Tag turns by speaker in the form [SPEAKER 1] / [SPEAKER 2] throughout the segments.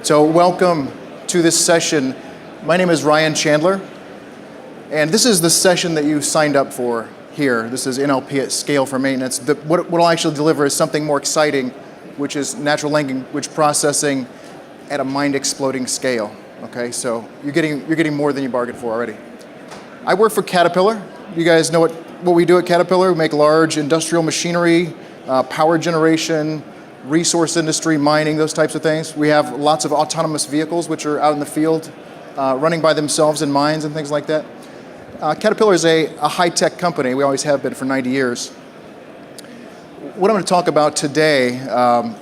[SPEAKER 1] So welcome to this session. My name is Ryan Chandler, and this is the session that you signed up for here. This is NLP at scale for maintenance. What I'll actually deliver is something more exciting, which is natural language processing at a mind-exploding scale. Okay, so you're getting more than you bargained for already. I work for Caterpillar. You guys know what we do at Caterpillar. We make large industrial machinery, power generation, resource industry, mining, those types of things. We have lots of autonomous vehicles which are out in the field, running by themselves in mines and things like that. Caterpillar is a high-tech company. We always have been for 90 years. What I'm going to talk about today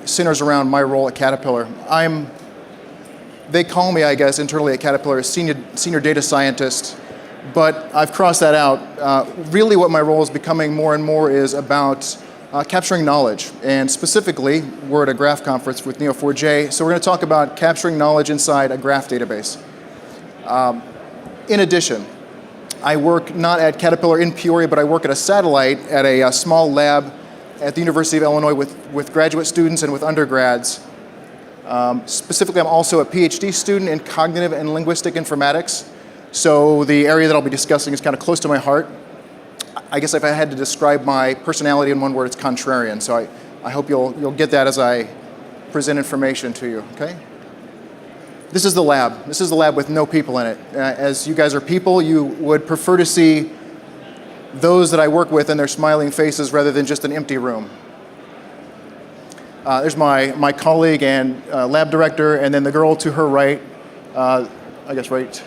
[SPEAKER 1] centers around my role at Caterpillar. They call me, I guess, internally at Caterpillar, a senior data scientist, but I've crossed that out. Really what my role is becoming more and more is about capturing knowledge, and specifically, we're at a graph conference with Neo4j, so we're going to talk about capturing knowledge inside a graph database. In addition, I work not at Caterpillar in Peoria, but I work at a satellite at a small lab at the University of Illinois with graduate students and with undergrads. Specifically, I'm also a PhD student in cognitive and linguistic informatics, so the area that I'll be discussing is kind of close to my heart. I guess if I had to describe my personality in one word, it's contrarian. So I hope you'll get that as I present information to you, okay? This is the lab. This is the lab with no people in it. As you guys are people, you would prefer to see those that I work with and their smiling faces rather than just an empty room. There's my colleague and lab director, and then the girl to her right, I guess right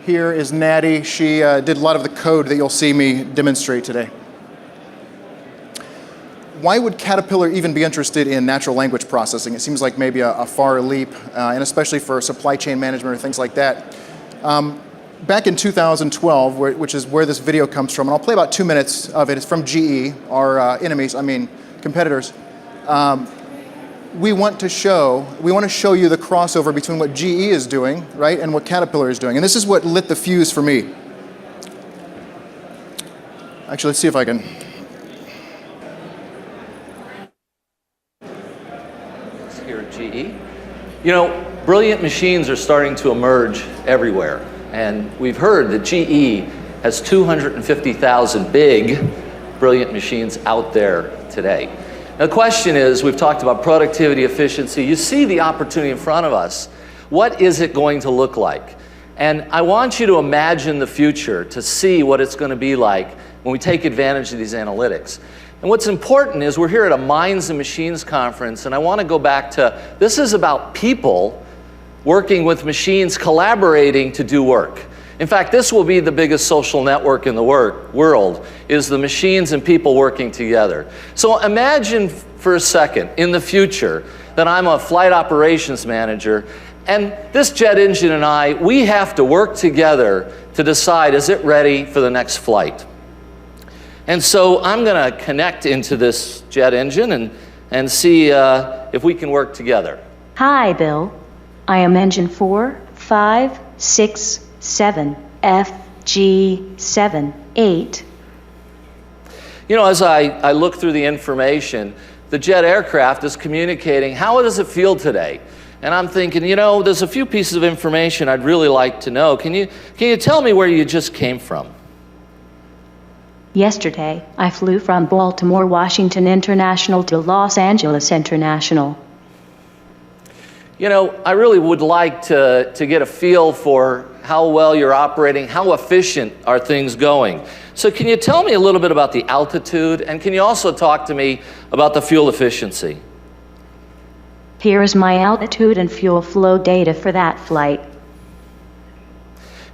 [SPEAKER 1] here is Natty. She did a lot of the code that you'll see me demonstrate today. Why would Caterpillar even be interested in natural language processing? It seems like maybe a far leap, and especially for supply chain management or things like that. Back in 2012, which is where this video comes from, and I'll play about 2 minutes of it. It's from GE, our competitors. We want to show you the crossover between what GE is doing, right, and what Caterpillar is doing. And this is what lit the fuse for me. Actually, let's see if I can.
[SPEAKER 2] Here at GE. You know, brilliant machines are starting to emerge everywhere. And we've heard that GE has 250,000 big, brilliant machines out there today. Now, the question is, we've talked about productivity, efficiency. You see the opportunity in front of us. What is it going to look like? And I want you to imagine the future to see what it's going to be like when we take advantage of these analytics. And what's important is we're here at a Minds and Machines conference, and I want to go back to, this is about people working with machines, collaborating to do work. In fact, this will be the biggest social network in the world, is the machines and people working together. So imagine for a second, in the future, that I'm a flight operations manager, and this jet engine and I, we have to work together to decide, is it ready for the next flight? And so I'm going to connect into this jet engine and see if we can work together.
[SPEAKER 3] Hi, Bill. I am engine 4, 5, 6, 7, FG7, 8.
[SPEAKER 2] You know, as I look through the information, the jet aircraft is communicating, how does it feel today? And I'm thinking, you know, there's a few pieces of information I'd really like to know. Can you tell me where you just came from?
[SPEAKER 3] Yesterday, I flew from Baltimore, Washington International to Los Angeles International.
[SPEAKER 2] You know, I really would like to get a feel for how well you're operating, how efficient are things going. So can you tell me a little bit about the altitude, and can you also talk to me about the fuel efficiency?
[SPEAKER 3] Here is my altitude and fuel flow data for that flight.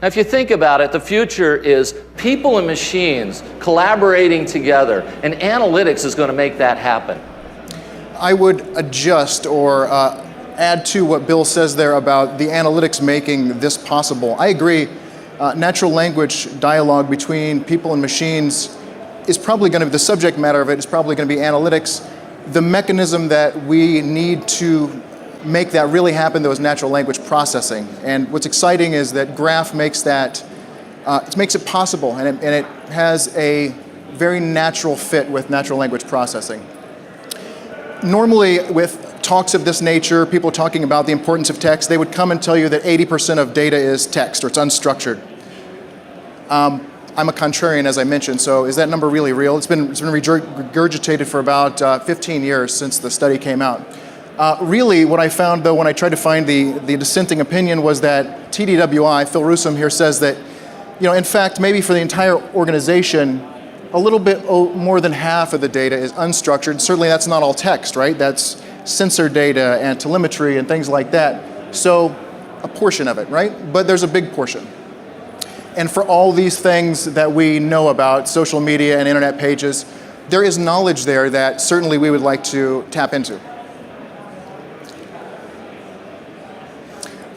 [SPEAKER 2] Now, if you think about it, the future is people and machines collaborating together, and analytics is going to make that happen.
[SPEAKER 1] I would adjust or add to what Bill says there about the analytics making this possible. I agree, natural language dialogue between people and machines is probably going to be, the subject matter of it is probably going to be analytics. The mechanism that we need to make that really happen, though, is natural language processing. And what's exciting is that Graph makes that, it makes it possible, and it has a very natural fit with natural language processing. Normally, with talks of this nature, people talking about the importance of text, they would come and tell you that 80% of data is text, or it's unstructured. I'm a contrarian, as I mentioned, so is that number really real? It's been regurgitated for about 15 years since the study came out. Really, what I found, though, when I tried to find the dissenting opinion was that TDWI, Phil Rusum here, says that, in fact, maybe for the entire organization, a little bit more than half of the data is unstructured. Certainly that's not all text, right? That's sensor data and telemetry and things like that. So a portion of it, right? But there's a big portion. And for all these things that we know about, social media and internet pages, there is knowledge there that certainly we would like to tap into.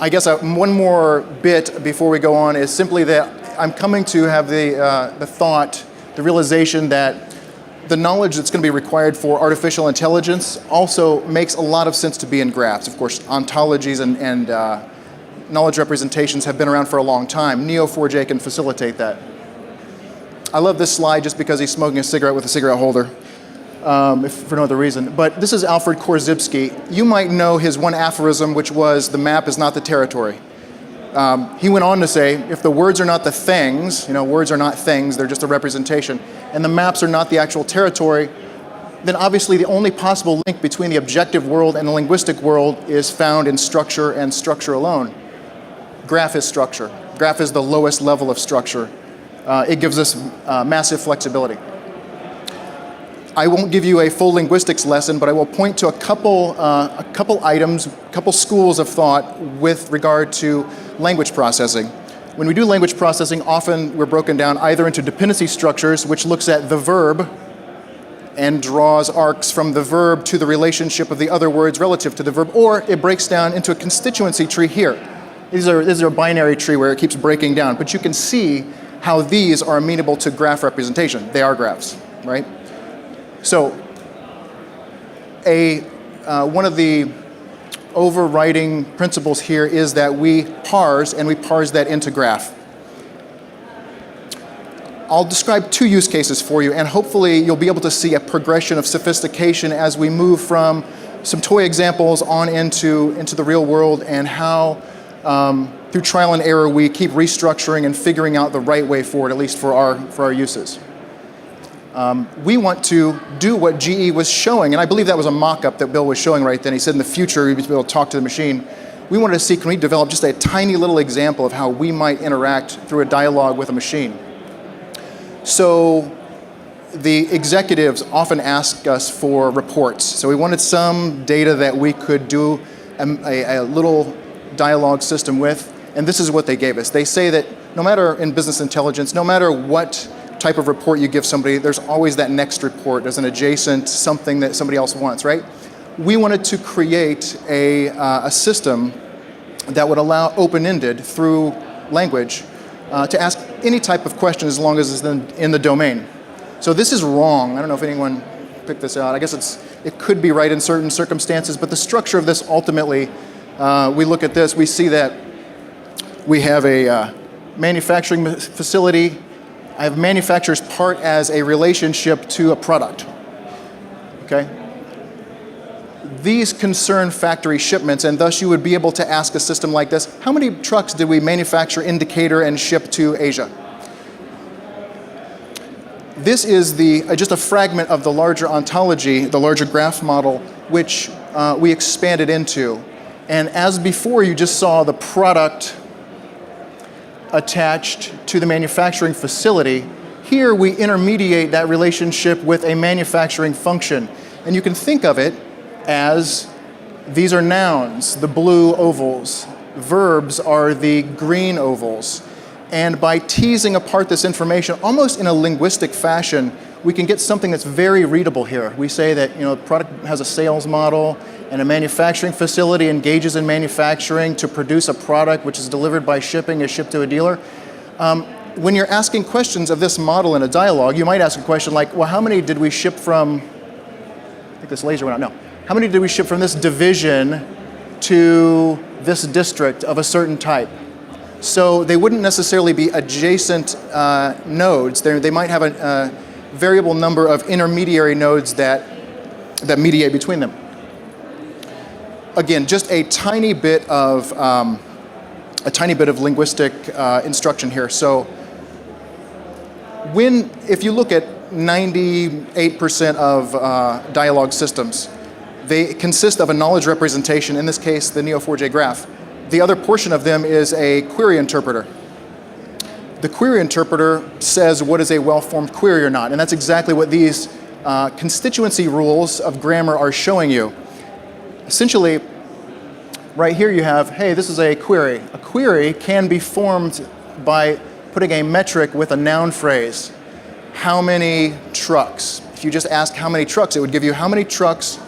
[SPEAKER 1] I guess one more bit before we go on is simply that I'm coming to have the thought, the realization that the knowledge that's going to be required for artificial intelligence also makes a lot of sense to be in graphs. Of course, ontologies and knowledge representations have been around for a long time. Neo4j can facilitate that. I love this slide just because he's smoking a cigarette with a cigarette holder, if for no other reason. But this is Alfred Korzybski. You might know his one aphorism, which was, the map is not the territory. He went on to say, if the words are not the things, words are not things, they're just a representation, and the maps are not the actual territory, then obviously the only possible link between the objective world and the linguistic world is found in structure and structure alone. Graph is structure. Graph is the lowest level of structure. It gives us massive flexibility. I won't give you a full linguistics lesson, but I will point to a couple items, a couple schools of thought with regard to language processing. When we do language processing, often we're broken down either into dependency structures, which looks at the verb and draws arcs from the verb to the relationship of the other words relative to the verb, or it breaks down into a constituency tree here. This is a binary tree where it keeps breaking down, but you can see how these are amenable to graph representation. They are graphs, right? So, one of the overriding principles here is that we parse, and we parse that into graph. I'll describe two use cases for you, and hopefully you'll be able to see a progression of sophistication as we move from some toy examples on into the real world, and how through trial and error we keep restructuring and figuring out the right way forward, at least for our uses. We want to do what GE was showing, and I believe that was a mock-up that Bill was showing right then. He said in the future we'd be able to talk to the machine. We wanted to see, can we develop just a tiny little example of how we might interact through a dialogue with a machine? So the executives often ask us for reports. So we wanted some data that we could do a little dialogue system with, and this is what they gave us. They say that no matter in business intelligence, no matter what type of report you give somebody, there's always that next report. There's an adjacent something that somebody else wants, right? We wanted to create a system that would allow open-ended through language to ask any type of question as long as it's in the domain. So this is wrong. I don't know if anyone picked this out. I guess it could be right in certain circumstances, but the structure of this ultimately, we look at this, we see that we have a manufacturing facility. I have manufacturer's part as a relationship to a product, okay? These concern factory shipments, and thus you would be able to ask a system like this, how many trucks did we manufacture in Decatur and ship to Asia? This is just a fragment of the larger ontology, the larger graph model, which we expanded into. And as before, you just saw the product attached to the manufacturing facility. Here we intermediate that relationship with a manufacturing function. And you can think of it as these are nouns, the blue ovals. Verbs are the green ovals. And by teasing apart this information, almost in a linguistic fashion, we can get something that's very readable here. We say that the product has a sales model, and a manufacturing facility engages in manufacturing to produce a product which is delivered by shipping, is shipped to a dealer. When you're asking questions of this model in a dialogue, you might ask a question like, well, how many did we ship from, I think this laser went out, no. How many did we ship from this division to this district of a certain type? So they wouldn't necessarily be adjacent nodes. They might have a variable number of intermediary nodes that that mediate between them. Again, just a tiny bit of linguistic instruction here. So, if you look at 98% of dialogue systems, they consist of a knowledge representation, in this case, the Neo4j graph. The other portion of them is a query interpreter. The query interpreter says what is a well-formed query or not, and that's exactly what these constituency rules of grammar are showing you. Essentially, right here you have, hey, this is a query. A query can be formed by putting a metric with a noun phrase. How many trucks? If you just ask how many trucks, it would give you how many trucks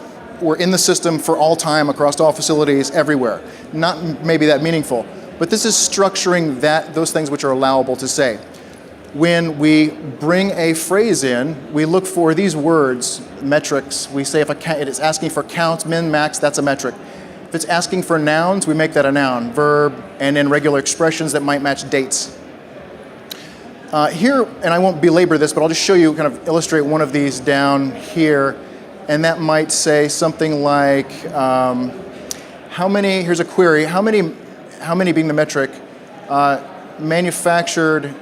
[SPEAKER 1] were in the system for all time across all facilities everywhere. Not maybe that meaningful, but this is structuring those things which are allowable to say. When we bring a phrase in, we look for these words, metrics. We say if it is asking for counts, min, max, that's a metric. If it's asking for nouns, we make that a noun, verb, and then regular expressions that might match dates. Here, and I won't belabor this, but I'll just show you, kind of illustrate one of these down here, and that might say something like, here's a query, how many being the metric, manufactured,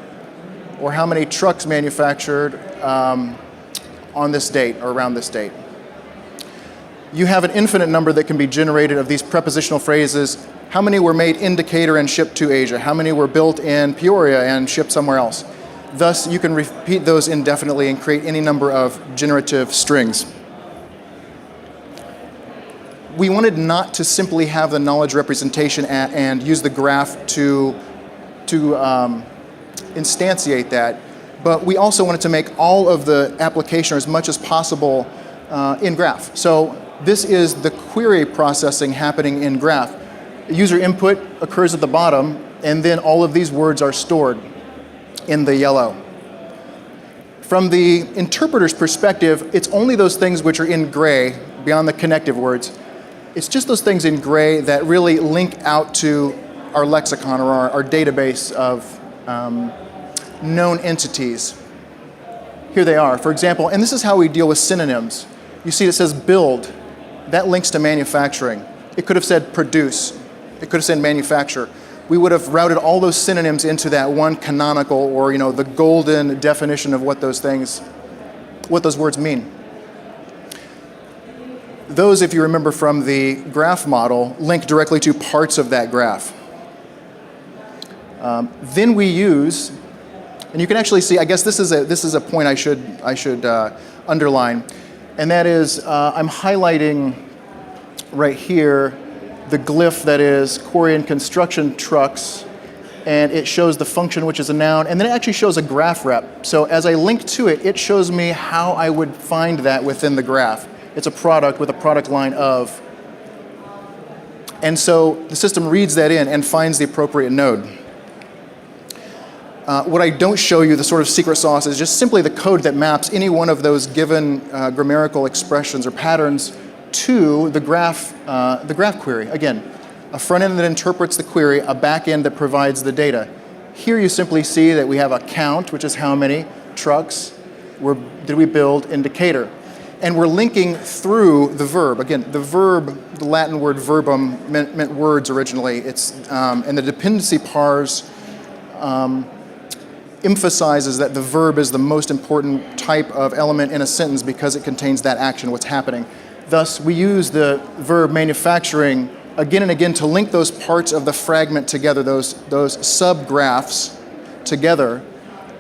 [SPEAKER 1] or how many trucks manufactured on this date or around this date. You have an infinite number that can be generated of these prepositional phrases. How many were made in Decatur and shipped to Asia? How many were built in Peoria and shipped somewhere else? Thus, you can repeat those indefinitely and create any number of generative strings. We wanted not to simply have the knowledge representation and use the graph to instantiate that, but we also wanted to make all of the application, or as much as possible, in graph. So this is the query processing happening in graph. User input occurs at the bottom, and then all of these words are stored in the yellow. From the interpreter's perspective, it's only those things which are in gray, beyond the connective words. It's just those things in gray that really link out to our lexicon or our database of known entities. Here they are, for example, and this is how we deal with synonyms. You see it says build. That links to manufacturing. It could have said produce. It could have said manufacture. We would have routed all those synonyms into that one canonical, or the golden definition of what those words mean. Those, if you remember from the graph model, link directly to parts of that graph. Then we use, and you can actually see, I guess this is a point I should underline, and that is I'm highlighting right here the glyph that is Korean construction trucks, and it shows the function, which is a noun, and then it actually shows a graph rep. So as I link to it, it shows me how I would find that within the graph. It's a product with a product line of. And so the system reads that in and finds the appropriate node. What I don't show you, the sort of secret sauce, is just simply the code that maps any one of those given grammatical expressions or patterns to the graph query. Again, a front end that interprets the query, a back end that provides the data. Here you simply see that we have a count, which is how many trucks did we build in Decatur. And we're linking through the verb. Again, the verb, the Latin word verbum meant words originally. And the dependency parse emphasizes that the verb is the most important type of element in a sentence because it contains that action, what's happening. Thus, we use the verb manufacturing again and again to link those parts of the fragment together, those subgraphs together.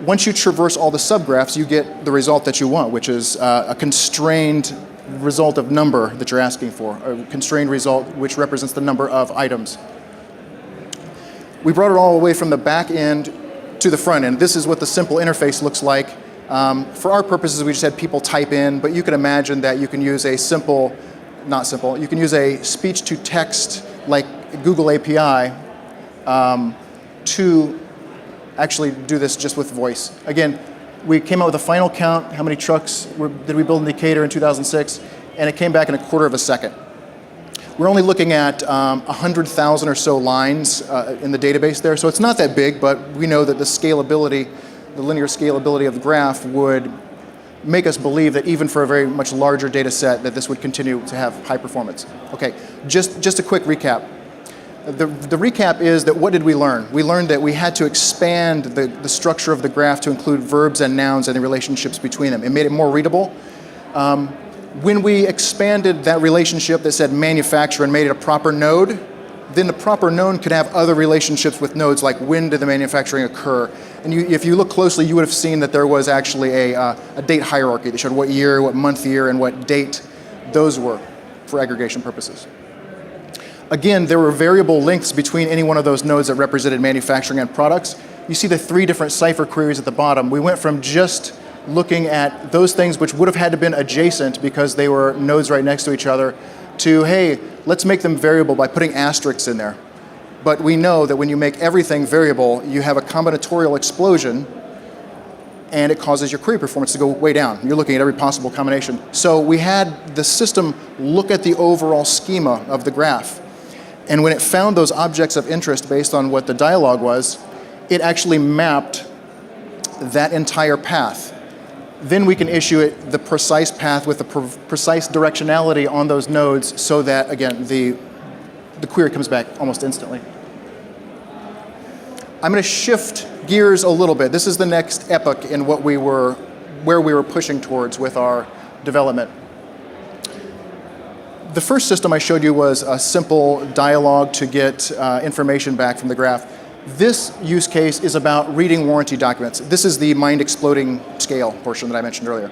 [SPEAKER 1] Once you traverse all the subgraphs, you get the result that you want, which is a constrained result of number that you're asking for, a constrained result which represents the number of items. We brought it all the way from the back end to the front end. This is what the simple interface looks like. For our purposes, we just had people type in, but you can imagine that you can use you can use a speech-to-text like Google API to actually do this just with voice. Again, we came out with a final count, how many trucks did we build in Decatur in 2006, and it came back in a quarter of a second. We're only looking at 100,000 or so lines in the database there, so it's not that big, but we know that the scalability, the linear scalability of the graph would make us believe that even for a very much larger data set that this would continue to have high performance. Okay, just a quick recap. The recap is that what did we learn? We learned that we had to expand the structure of the graph to include verbs and nouns and the relationships between them. It made it more readable. When we expanded that relationship that said manufacturer and made it a proper node, then the proper node could have other relationships with nodes, like when did the manufacturing occur. And if you look closely, you would have seen that there was actually a date hierarchy that showed what year, what month year, and what date those were for aggregation purposes. Again, there were variable lengths between any one of those nodes that represented manufacturing and products. You see the 3 different cipher queries at the bottom. We went from just looking at those things which would have had to been adjacent because they were nodes right next to each other to, hey, let's make them variable by putting asterisks in there. But we know that when you make everything variable, you have a combinatorial explosion and it causes your query performance to go way down. You're looking at every possible combination. So we had the system look at the overall schema of the graph. And when it found those objects of interest based on what the dialogue was, it actually mapped that entire path. Then we can issue it the precise path with the precise directionality on those nodes so that, again, the query comes back almost instantly. I'm going to shift gears a little bit. This is the next epoch in where we were pushing towards with our development. The first system I showed you was a simple dialogue to get information back from the graph. This use case is about reading warranty documents. This is the mind-exploding scale portion that I mentioned earlier.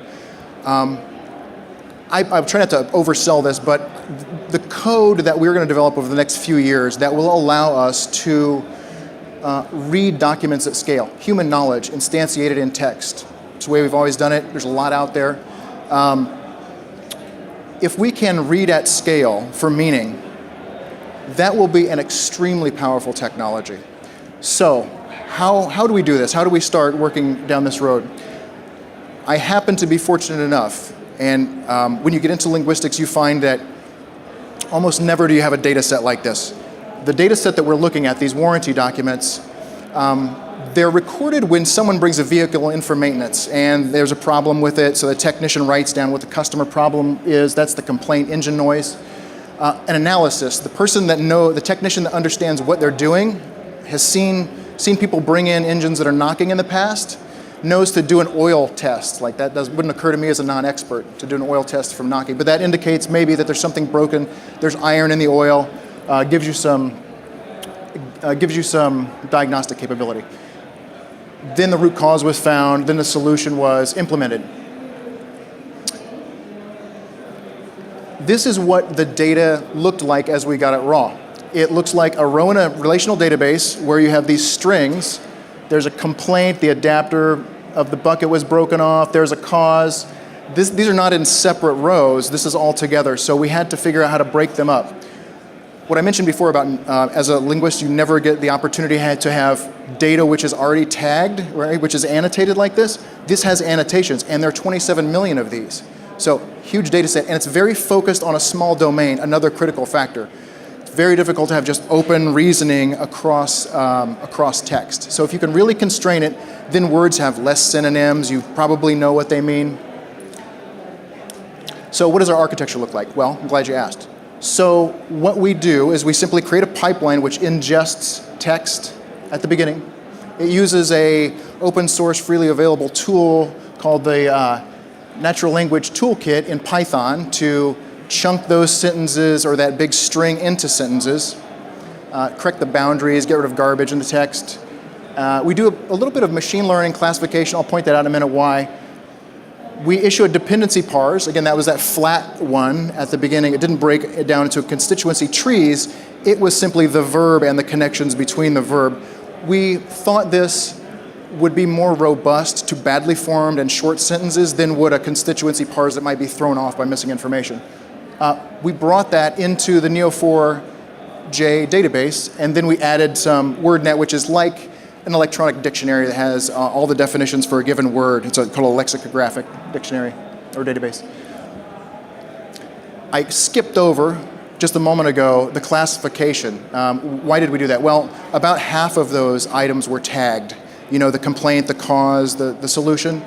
[SPEAKER 1] I'm trying not to oversell this, but the code that we're going to develop over the next few years that will allow us to read documents at scale, human knowledge instantiated in text. It's the way we've always done it. There's a lot out there. If we can read at scale for meaning, that will be an extremely powerful technology. So how do we do this? How do we start working down this road? I happen to be fortunate enough, and when you get into linguistics, you find that almost never do you have a data set like this. The data set that we're looking at, these warranty documents, they're recorded when someone brings a vehicle in for maintenance and there's a problem with it, so the technician writes down what the customer problem is. That's the complaint engine noise. An analysis, the technician that understands what they're doing, has seen people bring in engines that are knocking in the past, knows to do an oil test. Like that wouldn't occur to me as a non-expert to do an oil test from knocking, but that indicates maybe that there's something broken, there's iron in the oil, gives you some diagnostic capability. Then the root cause was found, then the solution was implemented. This is what the data looked like as we got it raw. It looks like a row in a relational database where you have these strings. There's a complaint, the adapter of the bucket was broken off, there's a cause. These are not in separate rows, this is all together, so we had to figure out how to break them up. What I mentioned before about, as a linguist, you never get the opportunity to have data which is already tagged, right, which is annotated like this. This has annotations, and there are 27 million of these. So, huge data set, and it's very focused on a small domain, another critical factor. It's very difficult to have just open reasoning across text. So if you can really constrain it, then words have less synonyms, you probably know what they mean. So what does our architecture look like? Well, I'm glad you asked. So what we do is we simply create a pipeline which ingests text at the beginning. It uses a open source, freely available tool called the Natural Language Toolkit in Python to chunk those sentences or that big string into sentences, correct the boundaries, get rid of garbage in the text. We do a little bit of machine learning classification. I'll point that out in a minute why. We issue a dependency parse. Again, that was that flat one at the beginning. It didn't break it down into constituency trees. It was simply the verb and the connections between the verb. We thought this would be more robust to badly formed and short sentences than would a constituency parse that might be thrown off by missing information. We brought that into the Neo4j database, and then we added some WordNet, which is like an electronic dictionary that has all the definitions for a given word. It's called a lexicographic dictionary or database. I skipped over just a moment ago the classification. Why did we do that? Well, about half of those items were tagged. You know, the complaint, the cause, the solution.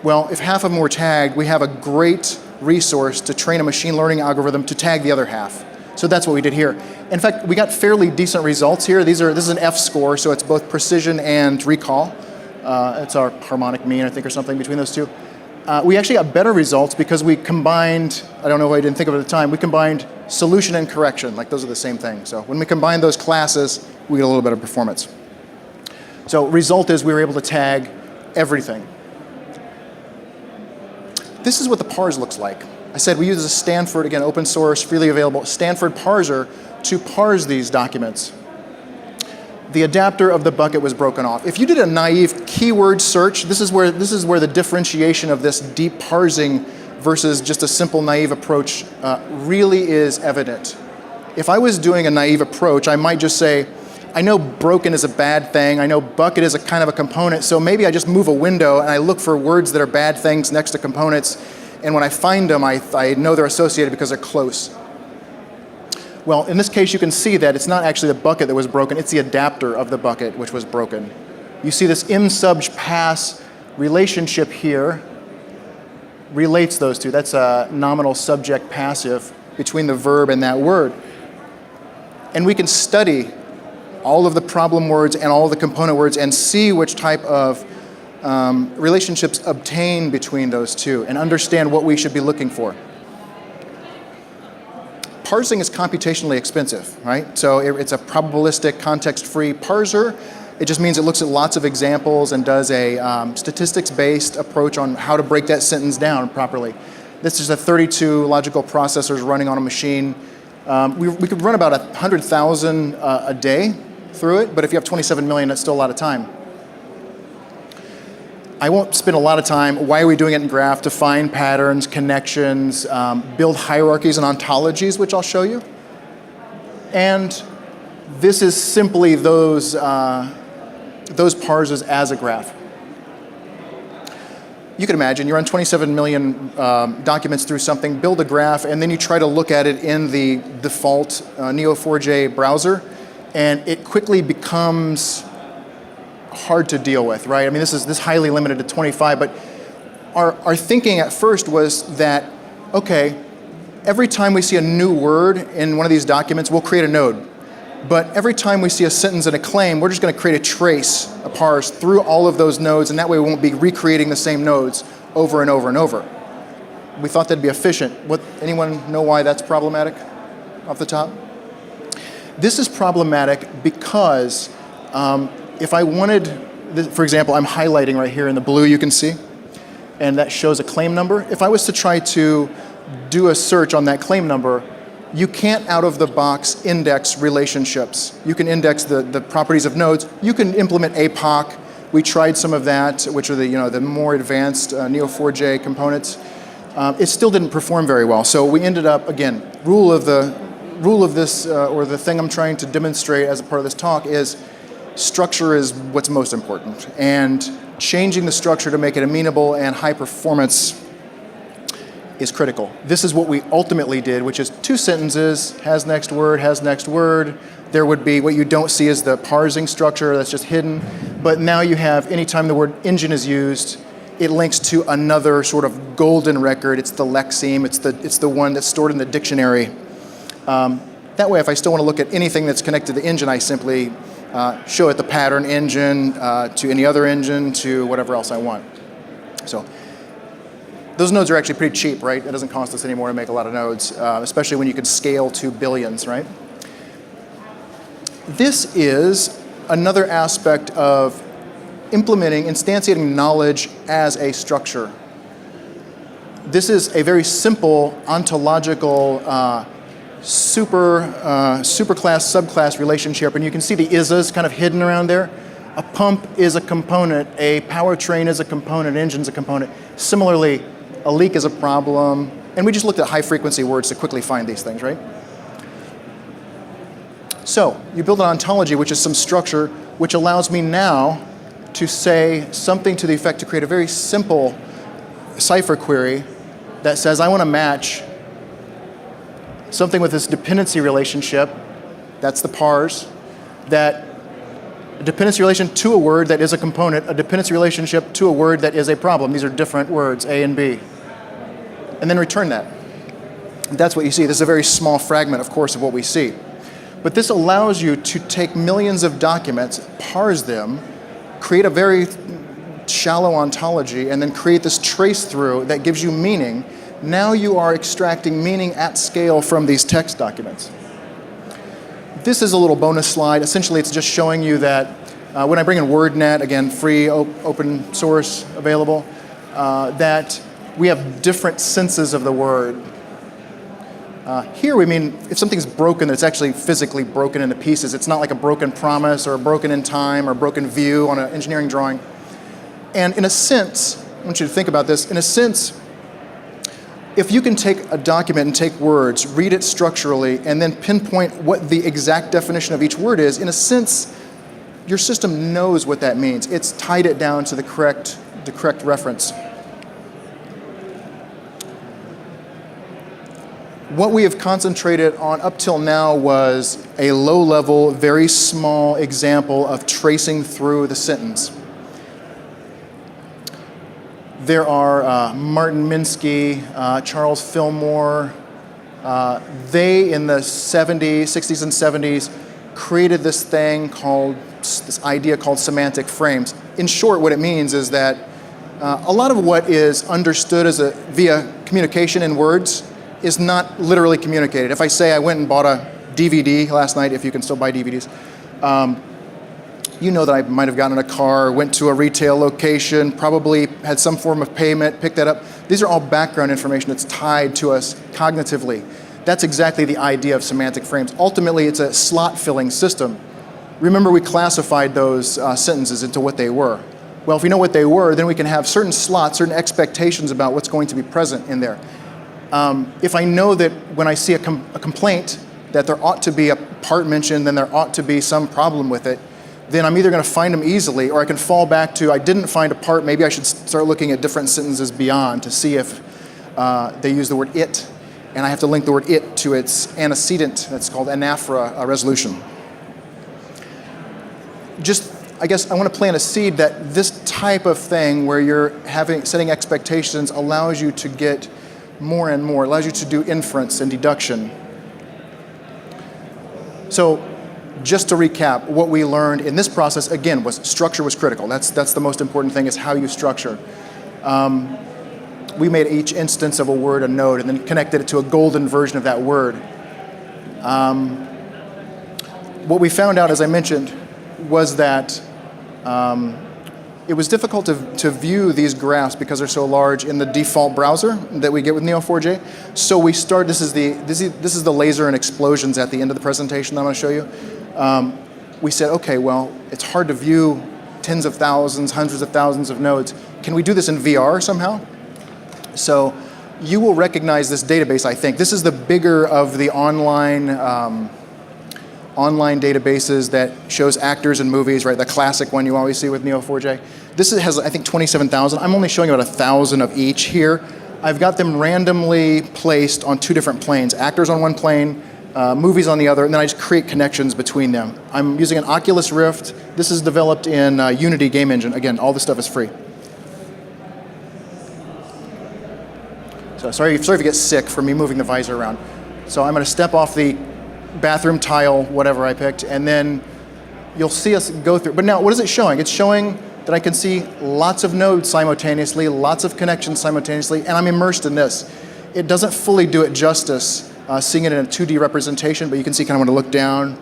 [SPEAKER 1] Well, if half of them were tagged, we have a great resource to train a machine learning algorithm to tag the other half. So that's what we did here. In fact, we got fairly decent results here. This is an F score, so it's both precision and recall. It's our harmonic mean, I think, or something between those two. We actually got better results because we combined, I don't know why I didn't think of it at the time, we combined solution and correction, like those are the same thing. So when we combine those classes, we get a little better performance. So result is we were able to tag everything. This is what the parse looks like. I said we use a Stanford, again, open source, freely available, Stanford parser to parse these documents. The adapter of the bucket was broken off. If you did a naive keyword search, this is where the differentiation of this deep parsing versus just a simple naive approach really is evident. If I was doing a naive approach, I might just say, I know broken is a bad thing, I know bucket is a kind of a component, so maybe I just move a window and I look for words that are bad things next to components, and when I find them, I know they're associated because they're close. Well, in this case, you can see that it's not actually the bucket that was broken, it's the adapter of the bucket which was broken. You see this im sub pass relationship here relates those two. That's a nominal subject passive between the verb and that word. And we can study all of the problem words and all of the component words and see which type of relationships obtain between those two and understand what we should be looking for. Parsing is computationally expensive, right? So it's a probabilistic, context-free parser. It just means it looks at lots of examples and does a statistics-based approach on how to break that sentence down properly. This is a 32 logical processors running on a machine. We could run about 100,000 a day through it, but if you have 27 million, that's still a lot of time. I won't spend a lot of time. Why are we doing it in graph? To find patterns, connections, build hierarchies and ontologies, which I'll show you. And this is simply those parsers as a graph. You can imagine you run 27 million documents through something, build a graph, and then you try to look at it in the default Neo4j browser, and it quickly becomes hard to deal with, right? I mean, this is highly limited to 25, but our thinking at first was that, okay, every time we see a new word in one of these documents, we'll create a node. But every time we see a sentence and a claim, we're just going to create a trace, a parse, through all of those nodes, and that way we won't be recreating the same nodes over and over and over. We thought that'd be efficient. Anyone know why that's problematic off the top? This is problematic because if I wanted, for example, I'm highlighting right here in the blue, you can see, and that shows a claim number. If I was to try to do a search on that claim number, you can't out of the box index relationships. You can index the properties of nodes. You can implement APOC. We tried some of that, which are the more advanced Neo4j components. It still didn't perform very well. So we ended up, again, rule of this, or the thing I'm trying to demonstrate as a part of this talk is structure is what's most important. And changing the structure to make it amenable and high performance is critical. This is what we ultimately did, which is 2 sentences, has next word, has next word. There would be, what you don't see is the parsing structure that's just hidden. But now you have, anytime the word engine is used, it links to another sort of golden record. It's the lexeme, it's the one that's stored in the dictionary. That way, if I still want to look at anything that's connected to the engine, I simply show it the pattern engine to any other engine to whatever else I want. So those nodes are actually pretty cheap, right? It doesn't cost us any more to make a lot of nodes, especially when you can scale to billions, right? This is another aspect of implementing, instantiating knowledge as a structure. This is a very simple ontological superclass, subclass relationship, and you can see the is's kind of hidden around there. A pump is a component, a powertrain is a component, an engine's a component. Similarly, a leak is a problem, and we just looked at high frequency words to quickly find these things, right? So you build an ontology, which is some structure, which allows me now to say something to the effect to create a very simple cipher query that says I want to match something with this dependency relationship, that's the parse, that A dependency relation to a word that is a component, a dependency relationship to a word that is a problem. These are different words, A and B. And then return that. That's what you see. This is a very small fragment, of course, of what we see. But this allows you to take millions of documents, parse them, create a very shallow ontology, and then create this trace through that gives you meaning. Now you are extracting meaning at scale from these text documents. This is a little bonus slide. Essentially, it's just showing you that when I bring in WordNet, again, free, open source, available, that we have different senses of the word. Here we mean if something's broken, it's actually physically broken into pieces. It's not like a broken promise or a broken in time or a broken view on an engineering drawing. And in a sense, I want you to think about this, in a sense, if you can take a document and take words, read it structurally, and then pinpoint what the exact definition of each word is, in a sense, your system knows what that means. It's tied it down to the correct reference. What we have concentrated on up till now was a low-level, very small example of tracing through the sentence. There are Martin Minsky, Charles Fillmore. They, in the 60s and 70s, created this idea called semantic frames. In short, what it means is that a lot of what is understood via communication in words is not literally communicated. If I say I went and bought a DVD last night, if you can still buy DVDs, you know that I might have gotten in a car, went to a retail location, probably had some form of payment, picked that up. These are all background information that's tied to us cognitively. That's exactly the idea of semantic frames. Ultimately, it's a slot-filling system. Remember, we classified those sentences into what they were. Well, if we know what they were, then we can have certain slots, certain expectations about what's going to be present in there. If I know that when I see a complaint that there ought to be a part mentioned, then there ought to be some problem with it, then I'm either going to find them easily, or I can fall back to, I didn't find a part, maybe I should start looking at different sentences beyond to see if they use the word it, and I have to link the word it to its antecedent, that's called anaphora resolution. I guess I want to plant a seed that this type of thing where you're setting expectations allows you to get more and more, allows you to do inference and deduction. So just to recap, what we learned in this process, again, was structure was critical. That's the most important thing, is how you structure. We made each instance of a word a node and then connected it to a golden version of that word. What we found out, as I mentioned, was that it was difficult to view these graphs because they're so large in the default browser that we get with Neo4j. So we start. This is the laser and explosions at the end of the presentation that I'm going to show you. We said, okay, well, it's hard to view tens of thousands, hundreds of thousands of nodes. Can we do this in VR somehow? So you will recognize this database, I think. This is the bigger of the online databases that shows actors in movies, right? The classic one you always see with Neo4j. This has, I think, 27,000. I'm only showing about 1,000 of each here. I've got them randomly placed on two different planes. Actors on one plane, movies on the other, and then I just create connections between them. I'm using an Oculus Rift. This is developed in Unity game engine. Again, all this stuff is free. So sorry if you get sick from me moving the visor around. So I'm going to step off the bathroom tile, whatever I picked, and then you'll see us go through. But now, what is it showing? It's showing that I can see lots of nodes simultaneously, lots of connections simultaneously, and I'm immersed in this. It doesn't fully do it justice, seeing it in a 2D representation, but you can see kind of when I look down.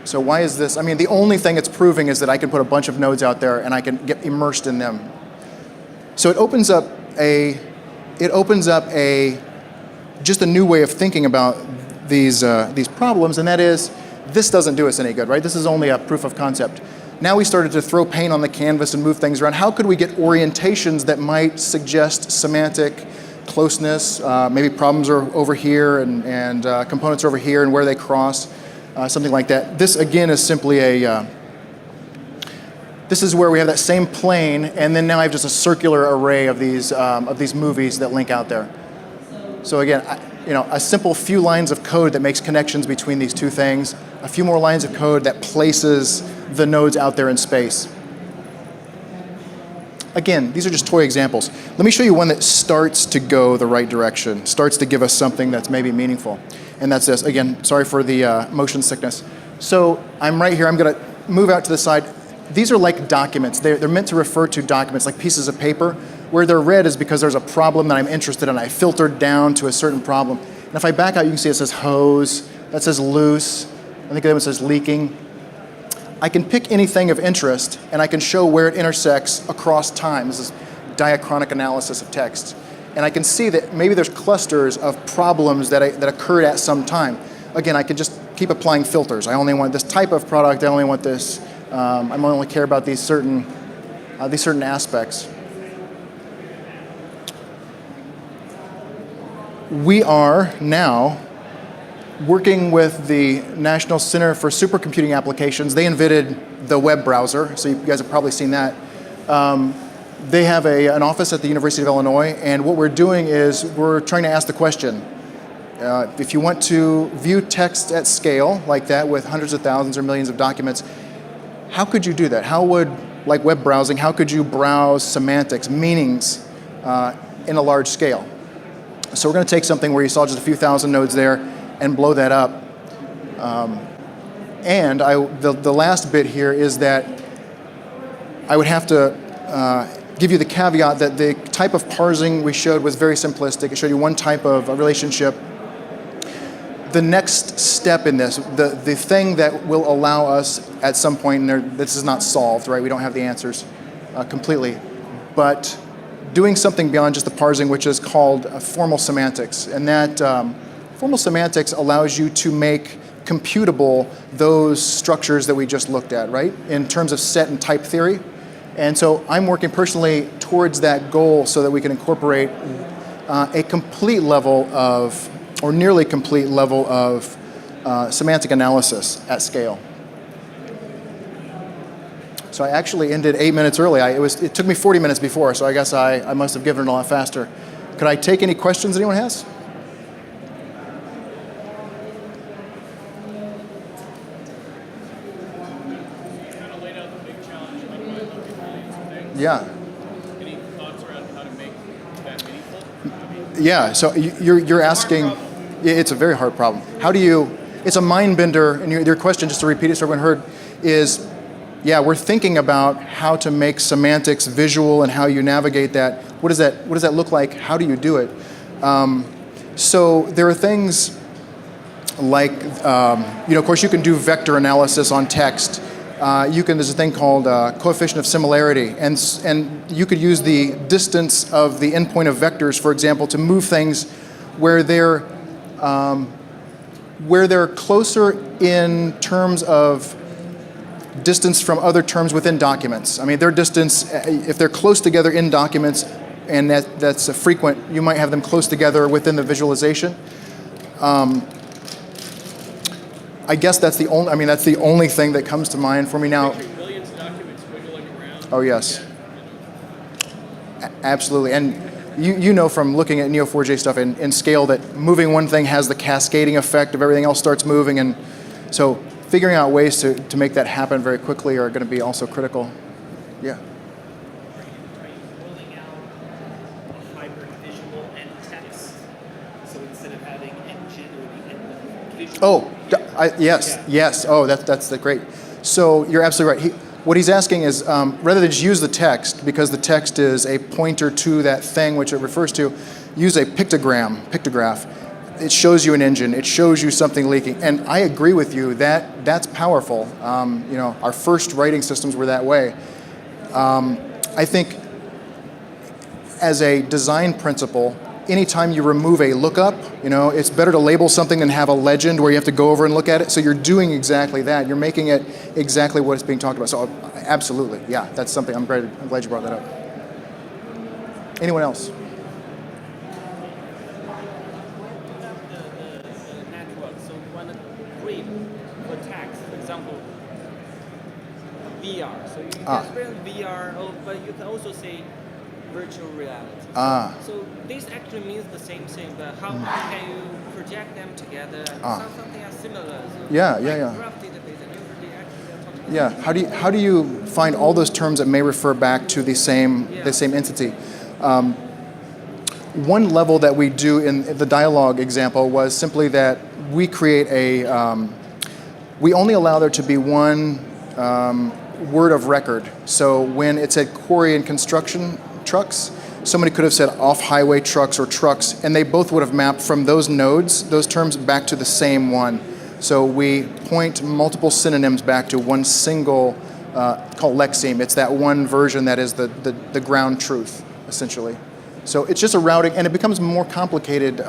[SPEAKER 1] So why is this? I mean, the only thing it's proving is that I can put a bunch of nodes out there and I can get immersed in them. So it opens up just a new way of thinking about these problems, and that is, this doesn't do us any good, right? This is only a proof of concept. Now we started to throw paint on the canvas and move things around. How could we get orientations that might suggest semantic closeness? Maybe problems are over here and components are over here and where they cross, something like that. This, again, is simply this is where we have that same plane, and then now I have just a circular array of these movies that link out there. So again, a simple few lines of code that makes connections between these two things, a few more lines of code that places the nodes out there in space. Again, these are just toy examples. Let me show you one that starts to go the right direction, starts to give us something that's maybe meaningful. And that's this. Again, sorry for the motion sickness. So I'm right here. I'm going to move out to the side. These are like documents. They're meant to refer to documents, like pieces of paper. Where they're red is because there's a problem that I'm interested in. I filtered down to a certain problem. And if I back out, you can see it says hose. That says loose. I think that one says leaking. I can pick anything of interest, and I can show where it intersects across time. This is diachronic analysis of text. And I can see that maybe there's clusters of problems that occurred at some time. Again, I can just keep applying filters. I only want this type of product. I only want this. I only care about these certain aspects. We are now working with the National Center for Supercomputing Applications. They invented the web browser, so you guys have probably seen that. They have an office at the University of Illinois, and what we're doing is we're trying to ask the question, if you want to view text at scale like that with hundreds of thousands or millions of documents, how could you do that? How would, like web browsing, how could you browse semantics, meanings in a large scale? So we're going to take something where you saw just a few thousand nodes there and blow that up. And the last bit here is that I would have to give you the caveat that the type of parsing we showed was very simplistic. It showed you one type of relationship. The next step in this, the thing that will allow us at some point, and this is not solved, right? We don't have the answers completely, but doing something beyond just the parsing, which is called formal semantics. And that formal semantics allows you to make computable those structures that we just looked at, right? In terms of set and type theory. And so I'm working personally towards that goal so that we can incorporate a complete level of, or nearly complete level of semantic analysis at scale. So I actually ended 8 minutes early. It took me 40 minutes before, so I guess I must have given it a lot faster. Could I take any questions anyone has? Yeah.
[SPEAKER 4] Any thoughts around how to make that meaningful?
[SPEAKER 1] Yeah, so you're asking, it's a very hard problem. How do you, it's a mind bender, and your question, just to repeat it so everyone heard, is, yeah, we're thinking about how to make semantics visual and how you navigate that. What does that look like? How do you do it? So there are things like, of course you can do vector analysis on text. There's a thing called coefficient of similarity, and you could use the distance of the endpoint of vectors, for example, to move things where they're closer in terms of distance from other terms within documents. I mean, their distance, if they're close together in documents, and that's a frequent, you might have them close together within the visualization. I guess that's the only thing that comes to mind for me now.
[SPEAKER 4] Millions of documents wiggling around.
[SPEAKER 1] Oh yes, absolutely. And you know from looking at Neo4j stuff in scale that moving one thing has the cascading effect of everything else starts moving, and so figuring out ways to make that happen very quickly are going to be also critical. Yeah.
[SPEAKER 5] Are you rolling out a hybrid visual and text? So instead of having engine or the end visual.
[SPEAKER 1] Oh, yes. Oh, that's great. So you're absolutely right. What he's asking is, rather than just use the text, because the text is a pointer to that thing which it refers to, use a pictograph. It shows you an engine. It shows you something leaking. And I agree with you that that's powerful. Our first writing systems were that way. I think as a design principle, anytime you remove a lookup, it's better to label something than have a legend where you have to go over and look at it. So you're doing exactly that. You're making it exactly what it's being talked about. So absolutely, yeah, that's something. I'm glad you brought that up. Anyone else?
[SPEAKER 5] The network. So you want to read for text, for example, VR. So you can explain VR, but you can also say
[SPEAKER 6] virtual reality.
[SPEAKER 1] Ah.
[SPEAKER 6] So this actually means the same thing, but how can you project them together and something as similar? So
[SPEAKER 1] Yeah, yeah, yeah.
[SPEAKER 6] Graph database and usually actually they're talking about
[SPEAKER 1] Yeah. How do you find all those terms that may refer back to the same entity? One level that we do in the dialogue example was simply that we create we only allow there to be one word of record. So when it said quarry and construction trucks, somebody could have said off-highway trucks or trucks, and they both would have mapped from those nodes, those terms, back to the same one. So we point multiple synonyms back to one single, called lexeme. It's that one version that is the ground truth, essentially. So it's just a routing, and it becomes more complicated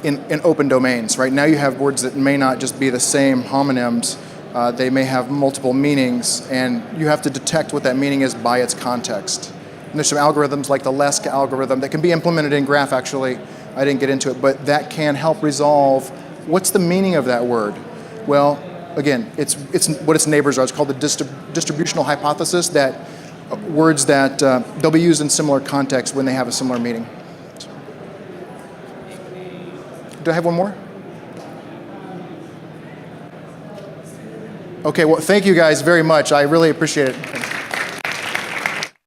[SPEAKER 1] in open domains, right? Now you have words that may not just be the same homonyms, they may have multiple meanings, and you have to detect what that meaning is by its context. And there's some algorithms like the LESC algorithm that can be implemented in Graph, actually. I didn't get into it, but that can help resolve what's the meaning of that word. Well, again, it's what its neighbors are. It's called the distributional hypothesis, that words that they'll be used in similar contexts when they have a similar meaning. Do I have one more? Okay, well, thank you guys very much. I really appreciate it.